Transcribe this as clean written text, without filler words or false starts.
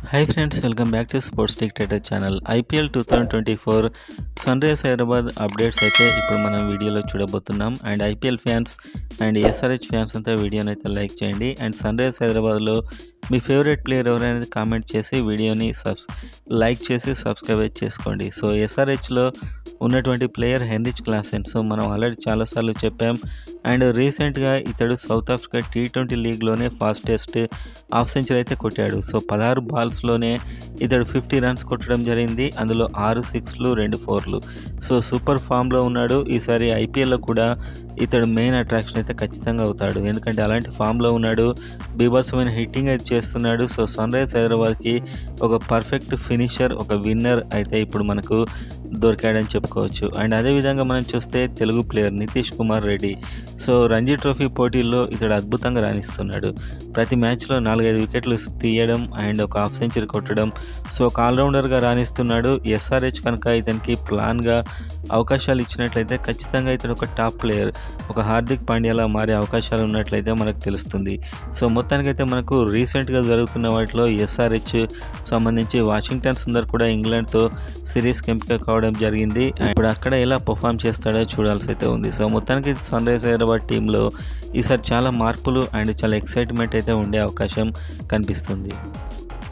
Hi friends, welcome back to sports dictator channel. IPL 2024 sun rise Hyderabad updates అయితే ఇప్పుడు మనం వీడియోలో చూడబోతున్నాం. And IPL fans and SRH fans అంతా వీడియోని అయితే లైక్ చేయండి. అండ్ సన్ రైజ్ హైదరాబాద్లో మీ ఫేవరెట్ ప్లేయర్ ఎవరైనా కామెంట్ చేసి వీడియోని లైక్ చేసి సబ్స్క్రైబ్ చేసుకోండి. సో ఎస్ఆర్హెచ్లో ఉన్నటువంటి ప్లేయర్ హెన్రిచ్ క్లాసెన్. సో మనం ఆల్రెడీ చాలాసార్లు చెప్పాం. అండ్ రీసెంట్గా ఇతడు సౌత్ ఆఫ్రికా T20 లీగ్లోనే ఫాస్టెస్ట్ హాఫ్ సెంచరీ అయితే కొట్టాడు. సో 16 బాల్స్లోనే ఇతడు 50 రన్స్ కొట్టడం జరిగింది. అందులో 6 సిక్స్లు 2 ఫోర్లు. సో సూపర్ ఫామ్లో ఉన్నాడు. ఈసారి ఐపీఎల్లో కూడా ఇతడు మెయిన్ అట్రాక్షన్ అయితే ఖచ్చితంగా అవుతాడు, ఎందుకంటే అలాంటి ఫామ్లో ఉన్నాడు. బీభత్సమైన హిట్టింగ్ అయితే చేస్తున్నాడు. సో సన్ రైజ్ హైదరాబాద్కి ఒక పర్ఫెక్ట్ ఫినిషర్, ఒక విన్నర్ అయితే ఇప్పుడు మనకు దొరికాడని చెప్పుకోవచ్చు. అండ్ అదేవిధంగా మనం చూస్తే Telugu player Nitish Kumar Reddy. So Ranji trophy పోటీల్లో ఇతడు అద్భుతంగా రాణిస్తున్నాడు. ప్రతి మ్యాచ్లో 4-5 వికెట్లు తీయడం అండ్ ఒక హాఫ్ సెంచరీ కొట్టడం. సో ఒక ఆల్రౌండర్గా రాణిస్తున్నాడు. ఎస్ఆర్హెచ్ కనుక ఇతనికి ప్లాన్గా అవకాశాలు ఇచ్చినట్లయితే ఖచ్చితంగా ఇతను ఒక టాప్ ప్లేయర్, ఒక హార్దిక్ పాండ్యాలా మారే అవకాశాలు ఉన్నట్లయితే మనకు తెలుస్తుంది. సో మొత్తానికైతే మనకు రీసెంట్గా జరుగుతున్న వాటిలో ఎస్ఆర్హెచ్ సంబంధించి వాషింగ్టన్ సుందర్ కూడా ఇంగ్లాండ్తో సిరీస్కి ఎంపిక కావడం జరిగింది. ఇప్పుడు అక్కడ ఎలా పర్ఫామ్ చేస్తాడో చూడాల్సి అయితే ఉంది. సో మొత్తానికి సన్ రైజ్ హైదరాబాద్ టీంలో ఈసారి చాలా మార్పులు అండ్ చాలా ఎక్సైట్మెంట్ అయితే ఉండే అవకాశం కనిపిస్తుంది.